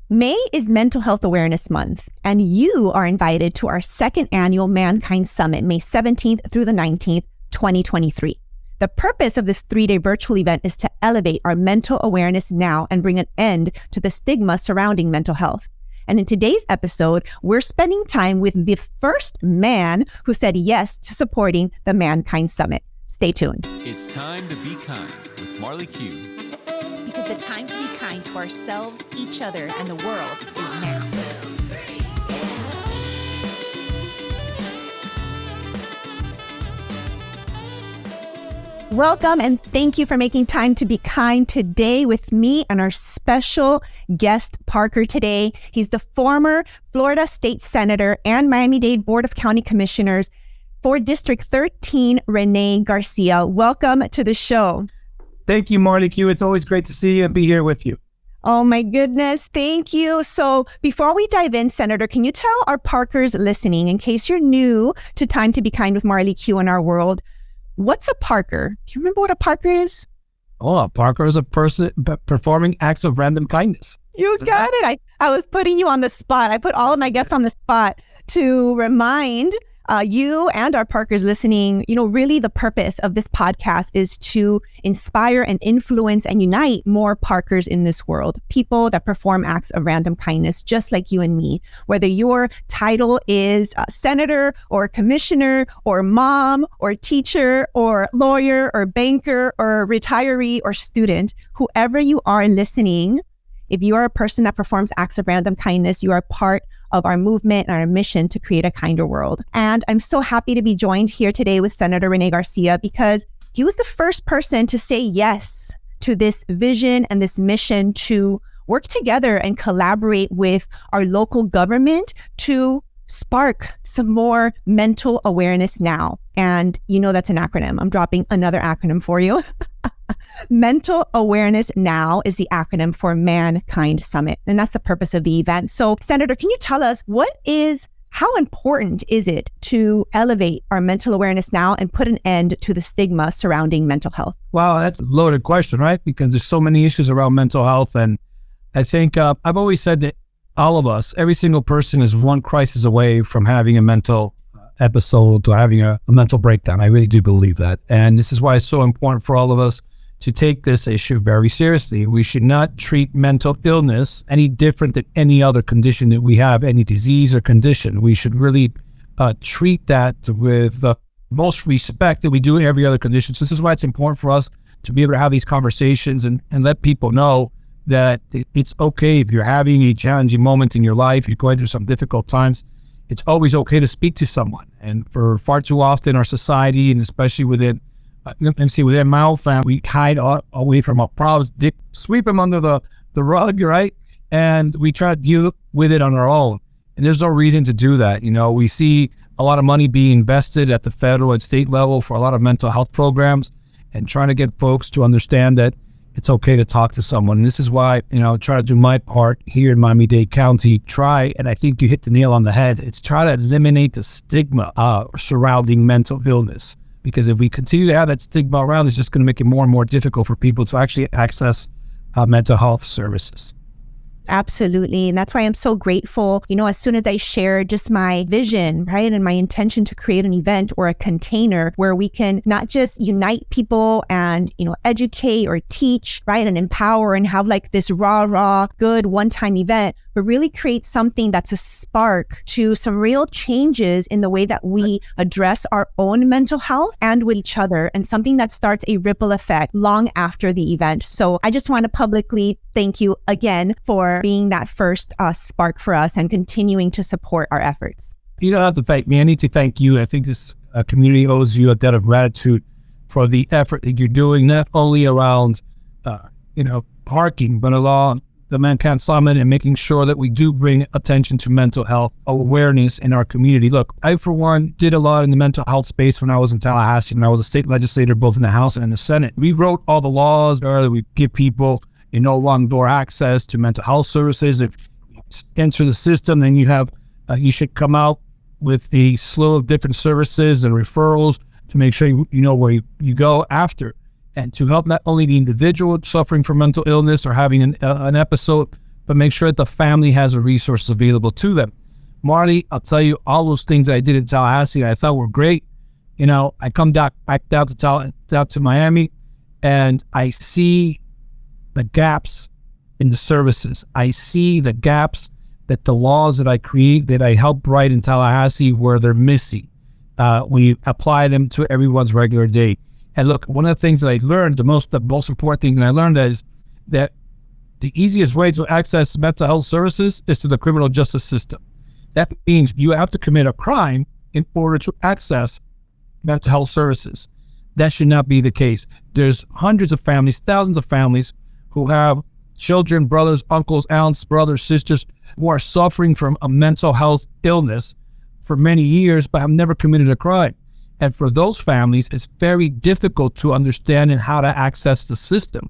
May is Mental Health Awareness Month, and you are invited to our second annual Mankind Summit, May 17th through the 19th, 2023. The purpose of this 3-day virtual event is to elevate our mental awareness now and bring an end to the stigma surrounding mental health. And in today's episode, we're spending time with the first man who said yes to supporting the Mankind Summit. Stay tuned. It's time to be kind with Marley Q. Because the time to be kind to ourselves, each other, and the world is now. Welcome and thank you for making time to be kind today with me and our special guest, Parker, today. He's the former Florida State Senator and Miami-Dade Board of County Commissioners for District 13, Rene Garcia. Welcome to the show. Thank you, Marley Q. It's always great to see you and be here with you. Oh my goodness, thank you. So before we dive in, Senator, can you tell our Parkers listening, in case you're new to Time to Be Kind with Marley Q in our world, what's a Parker? Do you remember what a Parker is? Oh, a Parker is a person performing acts of random kindness. You got it. I was putting you on the spot. I put all of my guests on the spot to remind you and our Parkers listening, really the purpose of this podcast is to inspire and influence and unite more Parkers in this world, people that perform acts of random kindness, just like you and me, whether your title is senator or commissioner or mom or teacher or lawyer or banker or retiree or student, whoever you are listening. If you are a person that performs acts of random kindness, you are part of our movement and our mission to create a kinder world. And I'm so happy to be joined here today with Senator Rene Garcia because he was the first person to say yes to this vision and this mission to work together and collaborate with our local government to spark some more mental awareness now. And that's an acronym. I'm dropping another acronym for you. Mental Awareness Now is the acronym for Mankind Summit, and that's the purpose of the event. So, Senator, can you tell us how important is it to elevate our mental awareness now and put an end to the stigma surrounding mental health? Wow, that's a loaded question, right? Because there's so many issues around mental health. And I think I've always said that all of us, every single person is one crisis away from having a mental episode or having a mental breakdown. I really do believe that. And this is why it's so important for all of us to take this issue very seriously. We should not treat mental illness any different than any other condition that we have, any disease or condition. We should really treat that with the most respect that we do in every other condition. So this is why it's important for us to be able to have these conversations and let people know that it's okay if you're having a challenging moment in your life, you're going through some difficult times, it's always okay to speak to someone. And for far too often our society, and especially within my own family, we hide away from our problems, sweep them under the rug, right? And we try to deal with it on our own. And there's no reason to do that. We see a lot of money being invested at the federal and state level for a lot of mental health programs and trying to get folks to understand that it's okay to talk to someone. And this is why, try to do my part here in Miami-Dade County. And I think you hit the nail on the head. It's try to eliminate the stigma surrounding mental illness. Because if we continue to have that stigma around, it's just going to make it more and more difficult for people to actually access mental health services. Absolutely. And that's why I'm so grateful. As soon as I shared just my vision, right, and my intention to create an event or a container where we can not just unite people and, educate or teach, right, and empower and have like this raw, good one-time event, but really create something that's a spark to some real changes in the way that we address our own mental health and with each other, and something that starts a ripple effect long after the event. So I just want to publicly thank you again for being that first spark for us and continuing to support our efforts. You don't have to thank me. I need to thank you. I think this community owes you a debt of gratitude for the effort that you're doing, not only around, parking, but along the Mankind Summit and making sure that we do bring attention to mental health awareness in our community. Look, I, for one, did a lot in the mental health space when I was in Tallahassee, and I was a state legislator both in the House and in the Senate. We wrote all the laws that we give people, long door access to mental health services. If you enter the system, then you should come out with a slew of different services and referrals to make sure you know where you go after. And to help not only the individual suffering from mental illness or having an episode, but make sure that the family has the resources available to them. Marley, I'll tell you, all those things I did in Tallahassee that I thought were great. I come back down to Miami, and I see the gaps in the services. I see the gaps that the laws that I helped write in Tallahassee, where they're missing. We apply them to everyone's regular day. And look, one of the things that I learned, the most important thing that I learned is that the easiest way to access mental health services is through the criminal justice system. That means you have to commit a crime in order to access mental health services. That should not be the case. There's hundreds of families, thousands of families who have children, brothers, uncles, aunts, brothers, sisters who are suffering from a mental health illness for many years but have never committed a crime. And for those families, it's very difficult to understand and how to access the system.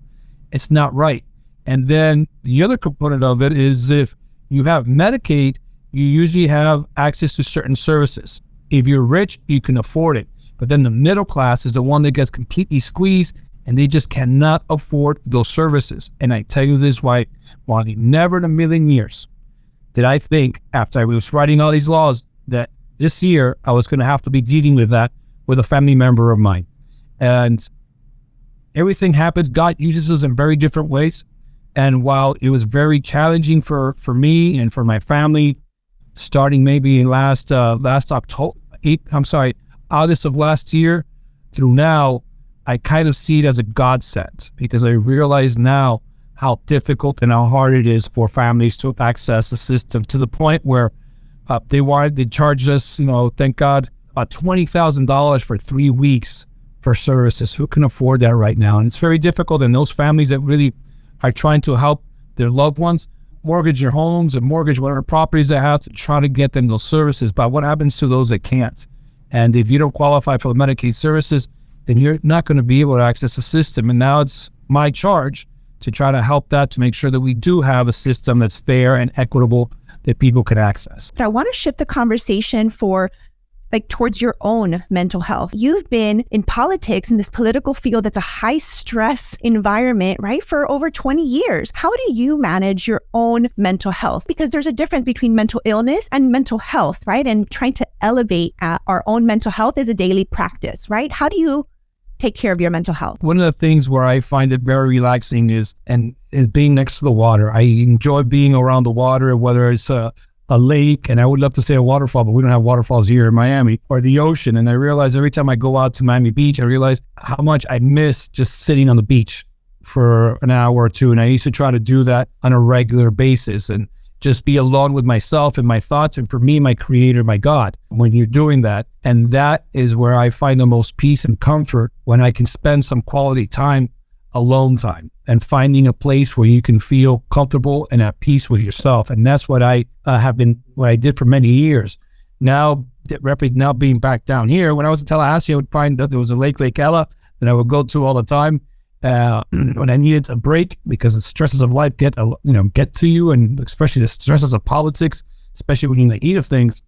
It's not right. And then the other component of it is, if you have Medicaid, you usually have access to certain services. If you're rich, you can afford it. But then the middle class is the one that gets completely squeezed, and they just cannot afford those services. And I tell you this, why, never in a million years did I think, after I was writing all these laws, that this year I was going to have to be dealing with that with a family member of mine. And everything happens. God uses us in very different ways. And while it was very challenging for me and for my family, starting maybe in August of last year through now, I kind of see it as a godsend, because I realize now how difficult and how hard it is for families to access the system, to the point where they charged us, thank God, about $20,000 for 3 weeks for services. Who can afford that right now? And it's very difficult. And those families that really are trying to help their loved ones mortgage their homes and mortgage whatever properties they have to try to get them those services. But what happens to those that can't? And if you don't qualify for the Medicaid services, then you're not going to be able to access the system. And now it's my charge to try to help that, to make sure that we do have a system that's fair and equitable that people can access. I want to shift the conversation towards your own mental health. You've been in politics, in this political field that's a high stress environment, right, for over 20 years. How do you manage your own mental health? Because there's a difference between mental illness and mental health, right? And trying to elevate our own mental health is a daily practice, right? How do you take care of your mental health? One of the things where I find it very relaxing is being next to the water. I enjoy being around the water, whether it's a lake, and I would love to say a waterfall, but we don't have waterfalls here in Miami, or the ocean. And I realize every time I go out to Miami Beach, I realize how much I miss just sitting on the beach for an hour or two. And I used to try to do that on a regular basis and just be alone with myself and my thoughts. And for me, my creator, my God, when you're doing that. And that is where I find the most peace and comfort, when I can spend some quality time, alone time, and finding a place where you can feel comfortable and at peace with yourself. And that's what I what I did for many years. Now being back down here, when I was in Tallahassee, I would find that there was a Lake Ella that I would go to all the time when I needed a break, because the stresses of life get to you, and especially the stresses of politics, especially when you're in the heat of things.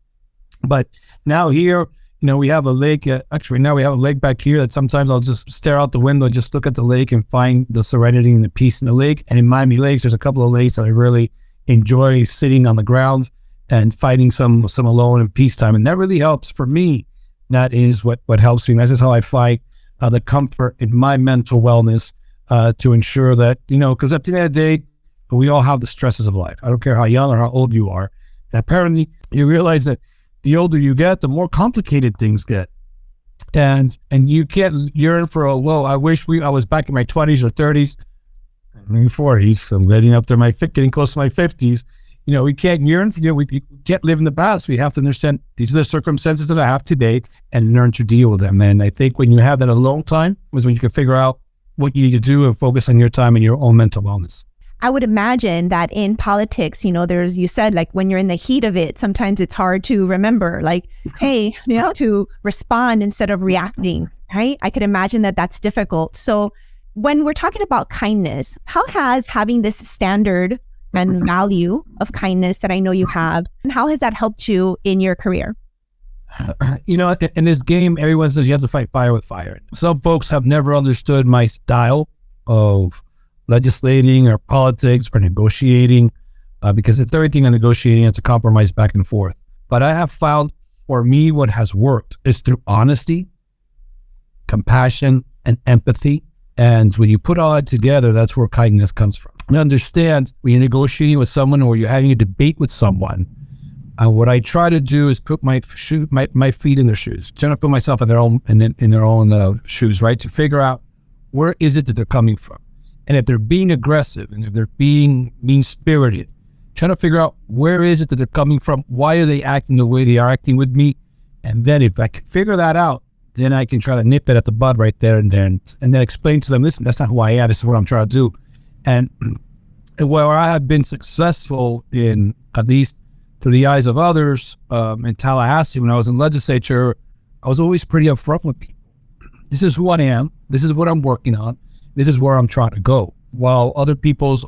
But now here, we have a lake. Now we have a lake back here that sometimes I'll just stare out the window, just look at the lake and find the serenity and the peace in the lake. And in Miami Lakes, there's a couple of lakes that I really enjoy sitting on the ground and finding some alone and peace time. And that really helps for me. That is what helps me. That's just how I find the comfort in my mental wellness, to ensure that, because at the end of the day, we all have the stresses of life. I don't care how young or how old you are. And apparently, you realize that the older you get, the more complicated things get. And you can't yearn for I wish I was back in my 20s or 30s, maybe 40s. I'm getting close to my 50s. We can't yearn for, we can't live in the past. We have to understand these are the circumstances that I have today and learn to deal with them. And I think when you have that alone time is when you can figure out what you need to do and focus on your time and your own mental wellness. I would imagine that in politics, you said, when you're in the heat of it, sometimes it's hard to remember, hey, to respond instead of reacting, right? I could imagine that that's difficult. So when we're talking about kindness, how has having this standard and value of kindness that I know you have, and how has that helped you in your career? In this game, everyone says you have to fight fire with fire. Some folks have never understood my style of legislating or politics or negotiating. because it's everything in negotiating. It's a compromise back and forth. But I have found for me what has worked is through honesty, compassion, and empathy. And when you put all that together, that's where kindness comes from. And understand when you're negotiating with someone or you're having a debate with someone, what I try to do is put my feet in their shoes. Try to put myself in their own shoes, right? To figure out where is it that they're coming from. And if they're being aggressive and if they're being mean-spirited, trying to figure out where is it that they're coming from, why are they acting the way they are acting with me, and then if I can figure that out, then I can try to nip it at the bud right there and then explain to them, listen, that's not who I am, this is what I'm trying to do. And where I have been successful in, at least through the eyes of others, in Tallahassee when I was in legislature, I was always pretty upfront with people. This is who I am, this is what I'm working on, this is where I'm trying to go. While other people's,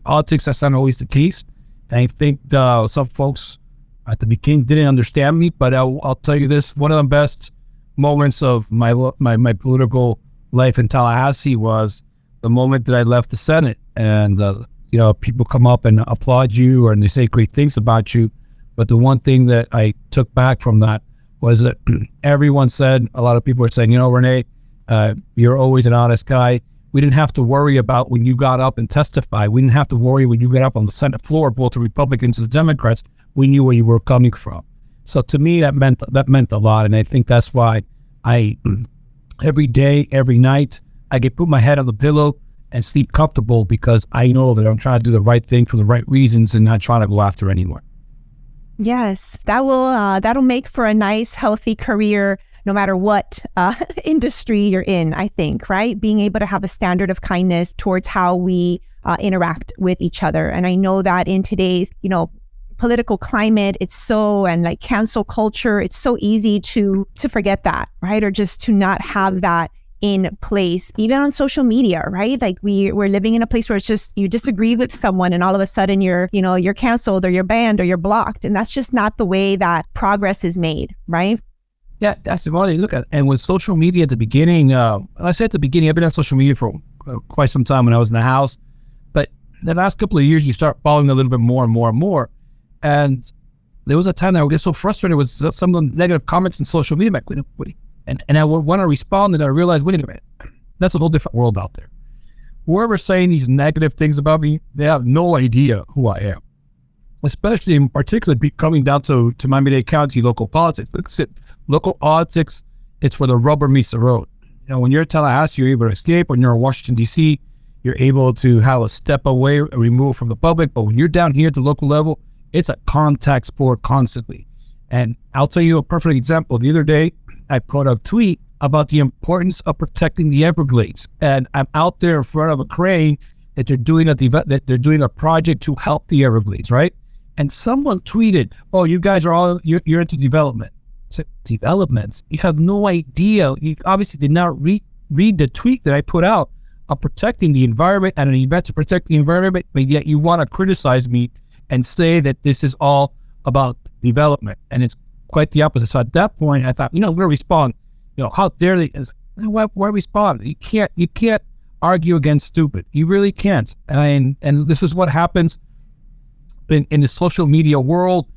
politics, that's not always the case. And I think some folks at the beginning didn't understand me, but I'll tell you this, one of the best moments of my political life in Tallahassee was the moment that I left the Senate. And, people come up and applaud you and they say great things about you. But the one thing that I took back from that was that everyone said, a lot of people were saying, Rene, you're always an honest guy. We didn't have to worry about when you got up and testified. We didn't have to worry when you got up on the Senate floor, both the Republicans and the Democrats. We knew where you were coming from. So to me, that meant a lot. And I think that's why every day, every night, I can put my head on the pillow and sleep comfortable because I know that I'm trying to do the right thing for the right reasons and not trying to go after anyone. Yes, that'll make for a nice, healthy career, no matter what industry you're in, I think, right? Being able to have a standard of kindness towards how we interact with each other. And I know that in today's, political climate, it's so, and like cancel culture, it's so easy to forget that, right? Or just to not have that in place, even on social media, right? Like we're living in a place where it's just, you disagree with someone and all of a sudden you're canceled or you're banned or you're blocked. And that's just not the way that progress is made, right? Yeah, that's the one. Look at, and with social media at the beginning, I said at the beginning, I've been on social media for quite some time when I was in the house, but the last couple of years, you start following a little bit more and more and more. And there was a time that I would get so frustrated with some of the negative comments in social media, like, and I would want to respond, and I realized, wait a minute, that's a whole different world out there. Whoever's saying these negative things about me, they have no idea who I am. Especially in particular, coming down to Miami-Dade County local politics. Local politics, it's where the rubber meets the road. When you're in Tallahassee, you're able to escape. When you're in Washington, D.C., you're able to have a step away, removed from the public. But when you're down here at the local level, it's a contact sport constantly. And I'll tell you a perfect example. The other day, I put a tweet about the importance of protecting the Everglades. And I'm out there in front of a crane that they're doing a project to help the Everglades, right? And someone tweeted, "Oh, you guys are you're into development." I said, developments? You have no idea. You obviously did not read the tweet that I put out of protecting the environment and an event to protect the environment, but yet you want to criticize me and say that this is all about development. And it's quite the opposite. So at that point, I thought, I'm going to respond. How dare they? Why respond? You can't argue against stupid. You really can't. And this is what happens in the social media world.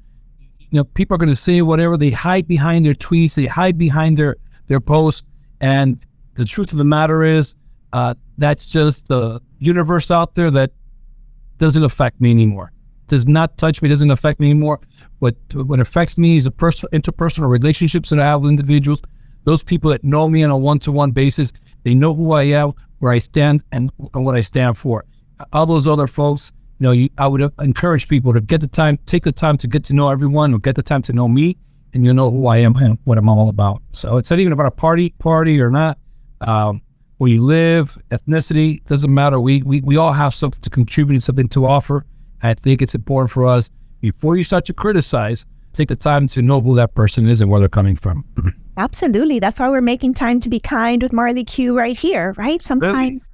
People are going to say whatever. They hide behind their tweets. They hide behind their posts. And the truth of the matter is, that's just the universe out there that doesn't affect me anymore. Does not touch me, doesn't affect me anymore. What affects me is the interpersonal relationships that I have with individuals. Those people that know me on a one-to-one basis, they know who I am, where I stand, and what I stand for. All those other folks, I would encourage people to take the time to get to know everyone, or get the time to know me, and you know who I am and what I'm all about. So it's not even about a party or not. Where you live, ethnicity, doesn't matter. We all have something to contribute, something to offer. I think it's important for us, before you start to criticize, take the time to know who that person is and where they're coming from. Absolutely. That's why we're making time to be kind with Marley Q right here, right? Sometimes,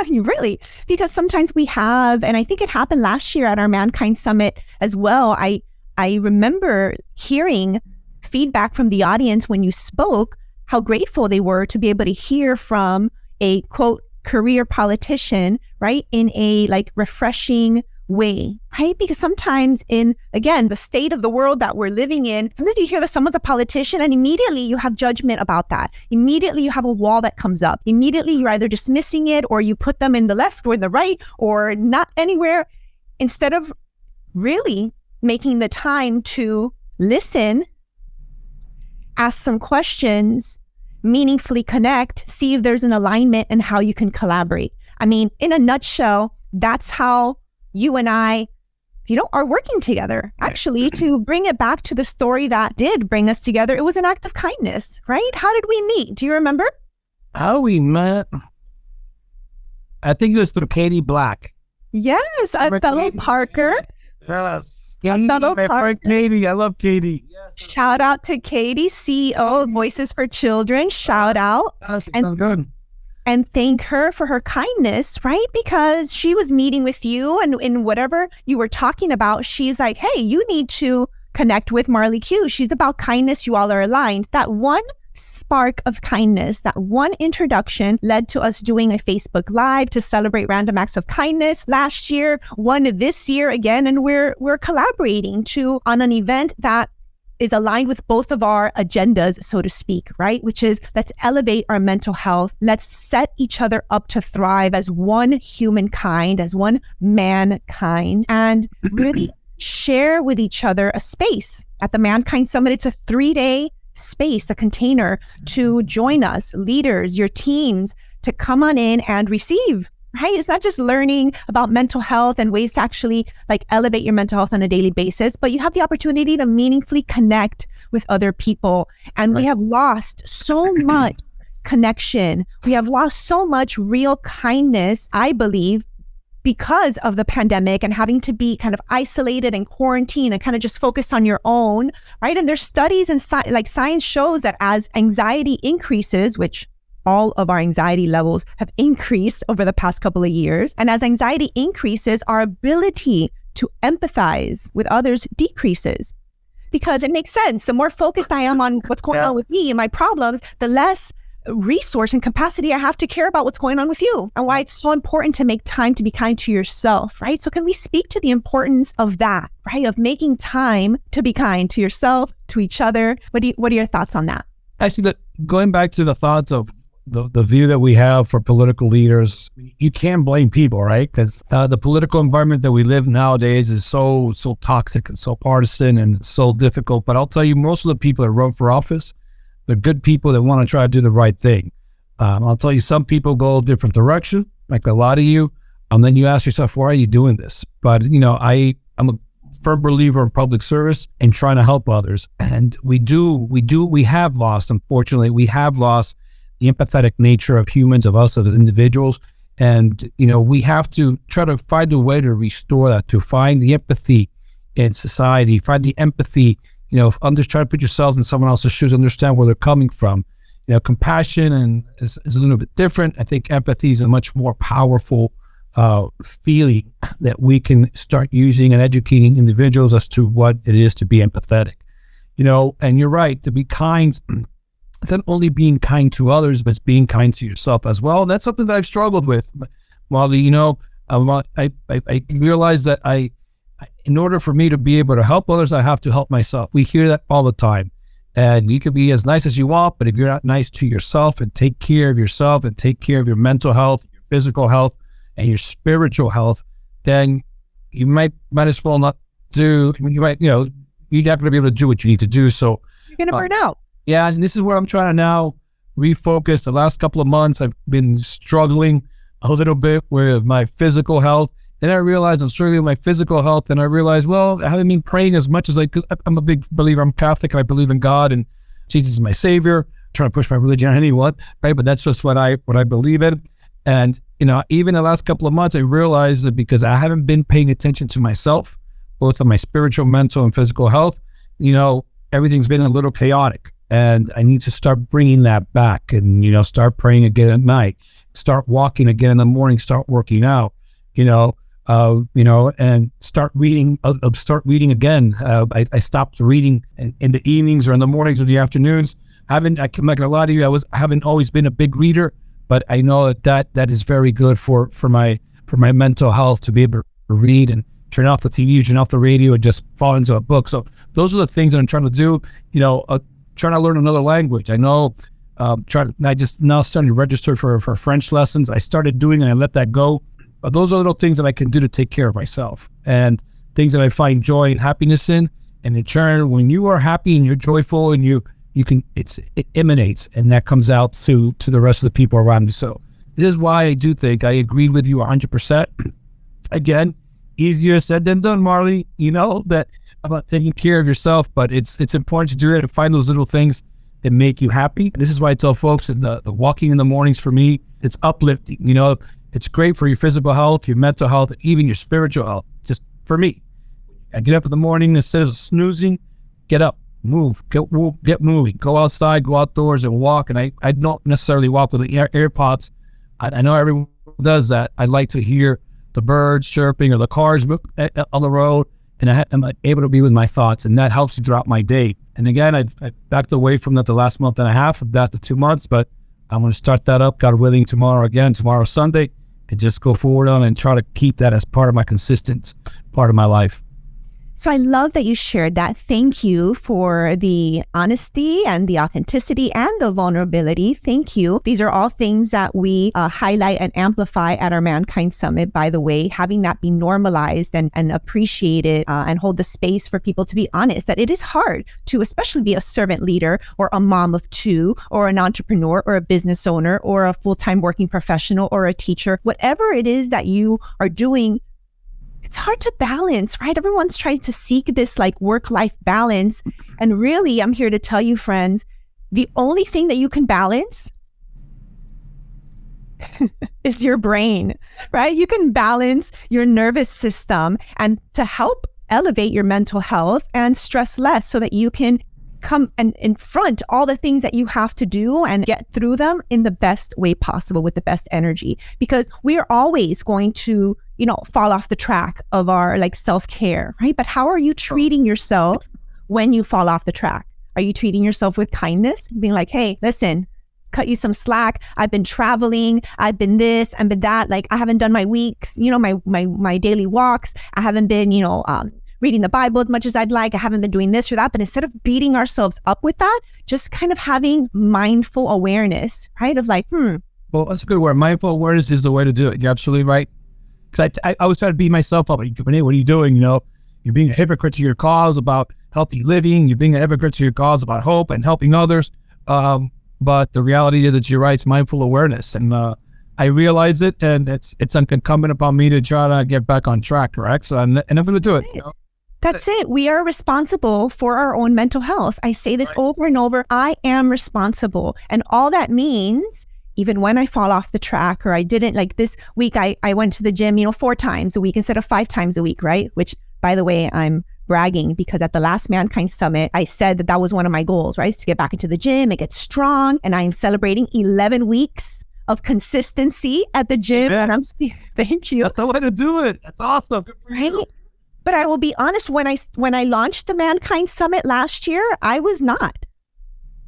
really, because sometimes we have, and I think it happened last year at our Mankind Summit as well. I remember hearing feedback from the audience when you spoke, how grateful they were to be able to hear from a, quote, career politician, right? In a refreshing way, right? Because sometimes in, again, the state of the world that we're living in, sometimes you hear that someone's a politician and immediately you have judgment about that. Immediately you have a wall that comes up. Immediately you're either dismissing it or you put them in the left or the right or not anywhere, instead of really making the time to listen, ask some questions, meaningfully connect, see if there's an alignment and how you can collaborate. I mean, in a nutshell, that's how you and I, are working together. Actually, to bring it back to the story that did bring us together, it was an act of kindness, right? How did we meet? Do you remember? How we met? I think it was through Katie Black. Yes, a fellow Parker. Yes. Fellow Parker. Katie, I love Katie. Shout out to Katie, CEO of Voices for Children. Shout out. And good. And thank her for her kindness, right? Because she was meeting with you and in whatever you were talking about, she's like, hey, you need to connect with Marley Q. She's about kindness. You all are aligned. That one spark of kindness, that one introduction led to us doing a Facebook Live to celebrate random acts of kindness last year, one this year again, and we're collaborating on an event that is aligned with both of our agendas, so to speak, right? Which is, let's elevate our mental health. Let's set each other up to thrive as one humankind, as one mankind, and really share with each other a space. At the Mankind Summit, it's a 3-day space, a container to join us, leaders, your teams, to come on in and receive, right? It's not just learning about mental health and ways to actually elevate your mental health on a daily basis, but you have the opportunity to meaningfully connect with other people. And we have lost so much connection. We have lost so much real kindness, I believe, because of the pandemic and having to be kind of isolated and quarantined and kind of just focused on your own, right? And there's studies and science shows that as anxiety increases, which all of our anxiety levels have increased over the past couple of years. And as anxiety increases, our ability to empathize with others decreases. Because it makes sense. The more focused I am on what's going on with me and my problems, the less resource and capacity I have to care about what's going on with you, and why it's so important to make time to be kind to yourself, right? So can we speak to the importance of that, right? Of making time to be kind to yourself, to each other. What are your thoughts on that? Actually, going back to the thoughts of the view that we have for political leaders, you can't blame people, right? Because the political environment that we live nowadays is so toxic and so partisan and so difficult. But I'll tell you, most of the people that run for office, they're good people that want to try to do the right thing. I'll tell you, some people go a different direction, like a lot of you. And then you ask yourself, why are you doing this? But, I'm a firm believer in public service and trying to help others. And we have lost, unfortunately, the empathetic nature of humans, of us as individuals. And, we have to try to find a way to restore that, to find the empathy in society, find the empathy, try to put yourselves in someone else's shoes, understand where they're coming from. Compassion is a little bit different. I think empathy is a much more powerful feeling that we can start using and educating individuals as to what it is to be empathetic. And you're right, to be kind, it's not only being kind to others, but it's being kind to yourself as well. And that's something that I've struggled with. Molly, I realized that in order for me to be able to help others, I have to help myself. We hear that all the time. And you can be as nice as you want, but if you're not nice to yourself and take care of yourself and take care of your mental health, your physical health, and your spiritual health, then you might as well not do, you're not going to be able to do what you need to do. So you're going to burn out. Yeah, and this is where I'm trying to now refocus. The last couple of months, I've been struggling a little bit with my physical health. Then I realized I'm struggling with my physical health, and I realized, well, I haven't been praying as much as because I'm a big believer. I'm Catholic, and I believe in God, and Jesus is my Savior. I'm trying to push my religion on anyone, right? But that's just what I believe in. And even the last couple of months, I realized that because I haven't been paying attention to myself, both on my spiritual, mental, and physical health, everything's been a little chaotic, and I need to start bringing that back, and start praying again at night, start walking again in the morning, start working out, and start reading again. I stopped reading in the evenings or in the mornings or the afternoons. I'm not gonna lie to you, I haven't always been a big reader, but I know that is very good for my mental health, to be able to read and turn off the TV, turn off the radio, and just fall into a book. So those are the things that I'm trying to do. Trying to learn another language. I know. I just now starting to register for French lessons. I started doing and I let that go. But those are little things that I can do to take care of myself, and things that I find joy and happiness in. And in turn, when you are happy and you're joyful and it emanates, and that comes out to the rest of the people around you. So this is why I do think I agree with you 100%. Again, easier said than done, Marley. That about taking care of yourself, but it's important to do it and find those little things that make you happy. This is why I tell folks that the walking in the mornings for me, it's uplifting. It's great for your physical health, your mental health, even your spiritual health. Just for me, I get up in the morning, instead of snoozing, get up, move, get moving, go outside, go outdoors and walk. And I don't necessarily walk with the AirPods. I know everyone does that. I like to hear the birds chirping or the cars on the road, and I'm able to be with my thoughts, and that helps me throughout my day. And again, I've backed away from that the last month and a half, of that to 2 months, but I'm going to start that up, God willing, tomorrow Sunday, and just go forward on and try to keep that as part of my consistent part of my life. So I love that you shared that. Thank you for the honesty and the authenticity and the vulnerability. Thank you. These are all things that we highlight and amplify at our Mankind Summit, by the way, having that be normalized and appreciated and hold the space for people to be honest, that it is hard to especially be a servant leader or a mom of two or an entrepreneur or a business owner or a full-time working professional or a teacher. Whatever it is that you are doing, it's hard to balance, right? Everyone's trying to seek this like work-life balance. And really, I'm here to tell you, friends, the only thing that you can balance is your brain, right? You can balance your nervous system and to help elevate your mental health and stress less so that you can come and confront all the things that you have to do and get through them in the best way possible with the best energy, because we are always going to, fall off the track of our like self-care, right? But how are you treating yourself when you fall off the track? Are you treating yourself with kindness? Being like, hey, listen, cut you some slack. I've been traveling. I've been this and been that. Like I haven't done my weeks, my daily walks. I haven't been, reading the Bible as much as I'd like. I haven't been doing this or that. But instead of beating ourselves up with that, just kind of having mindful awareness, right? Of like, Well, that's a good word. Mindful awareness is the way to do it. You're absolutely right. Because I always try to beat myself up. Like, Rene, what are you doing? You're being a hypocrite to your cause about healthy living. You're being a hypocrite to your cause about hope and helping others. But the reality is that you're right. It's mindful awareness. And I realize it, and it's incumbent upon me to try to get back on track, correct? So, and I'm going to do it. That's it. We are responsible for our own mental health. I say this over and over. I am responsible. And all that means, even when I fall off the track or I didn't, like this week, I went to the gym, 4 times a week instead of 5 times a week, right? Which, by the way, I'm bragging because at the last Mankind Summit, I said that was one of my goals, right? Is to get back into the gym and get strong. And I am celebrating 11 weeks of consistency at the gym. Yeah. And thank you. That's the way to do it. That's awesome. Good for you. Right? But I will be honest, when I launched the Mankind Summit last year, I was not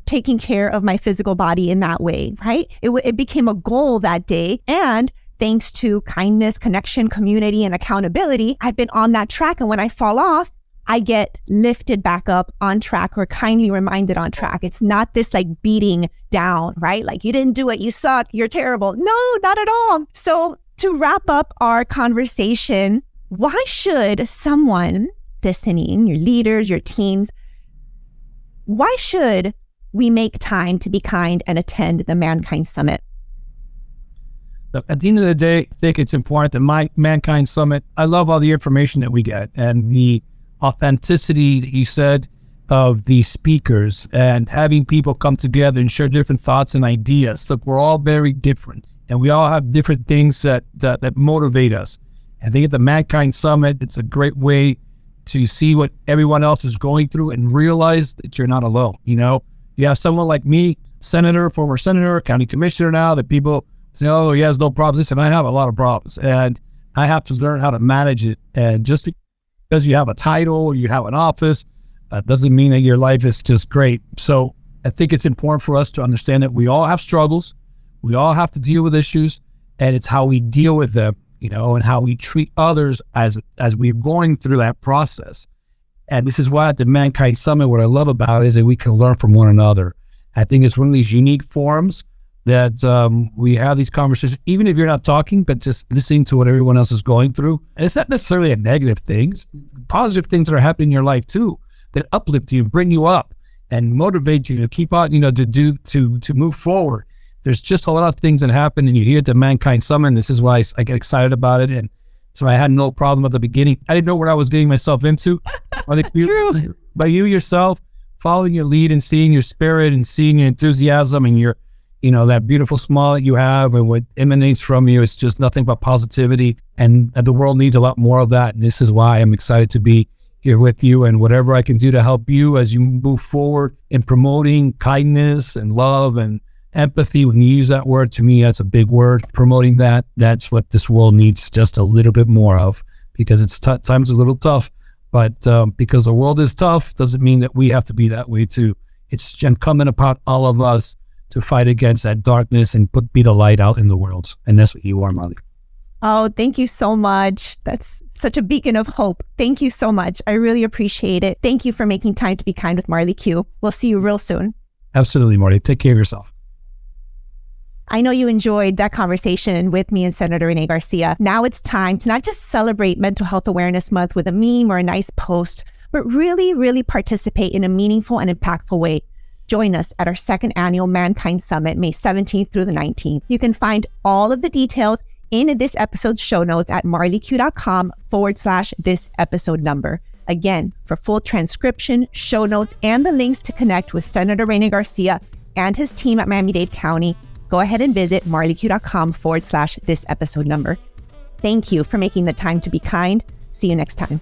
taking care of my physical body in that way, right? It became a goal that day. And thanks to kindness, connection, community, and accountability, I've been on that track. And when I fall off, I get lifted back up on track or kindly reminded on track. It's not this like beating down, right? Like you didn't do it, you suck, you're terrible. No, not at all. So to wrap up our conversation, why should someone listening, your leaders, your teams, why should we make time to be kind and attend the Mankind Summit? At the end of the day, I think it's important that Mankind Summit, I love all the information that we get and the authenticity that you said of the speakers and having people come together and share different thoughts and ideas. Look, we're all very different and we all have different things that motivate us. I think at the Mankind Summit, it's a great way to see what everyone else is going through and realize that you're not alone. You have someone like me, former senator, county commissioner now, that people say, oh, he has no problems. Listen, I have a lot of problems and I have to learn how to manage it. And just because you have a title or you have an office, doesn't mean that your life is just great. So I think it's important for us to understand that we all have struggles. We all have to deal with issues, and it's how we deal with them, and how we treat others as we're going through that process. And this is why at the Mankind Summit, what I love about it is that we can learn from one another. I think it's one of these unique forums that we have these conversations, even if you're not talking, but just listening to what everyone else is going through. And it's not necessarily a negative thing. Positive things that are happening in your life too, that uplift you, bring you up, and motivate you to keep on, to move forward. There's just a lot of things that happen, and you hear at the Mankind Summit, and this is why I get excited about it. And so I had no problem at the beginning. I didn't know what I was getting myself into. True. By you yourself, following your lead and seeing your spirit and seeing your enthusiasm and your, that beautiful smile that you have and what emanates from you, it's just nothing but positivity. And the world needs a lot more of that. And this is why I'm excited to be here with you, and whatever I can do to help you as you move forward in promoting kindness and love and empathy. When you use that word, to me, that's a big word. Promoting that's what this world needs just a little bit more of, because it's times a little tough. But because the world is tough doesn't mean that we have to be that way too. It's incumbent upon all of us to fight against that darkness and be the light out in the world. And that's what you are, Marley. Oh, thank you so much. That's such a beacon of hope. Thank you so much. I really appreciate it. Thank you for making time to be kind with Marley Q. We'll see you real soon. Absolutely, Marty. Take care of yourself. I know you enjoyed that conversation with me and Senator Rene Garcia. Now it's time to not just celebrate Mental Health Awareness Month with a meme or a nice post, but really, really participate in a meaningful and impactful way. Join us at our second annual Mankind Summit, May 17th through the 19th. You can find all of the details in this episode's show notes at marleyq.com/this episode number. Again, for full transcription, show notes, and the links to connect with Senator Rene Garcia and his team at Miami-Dade County, go ahead and visit marleyq.com/this episode number. Thank you for making the time to be kind. See you next time.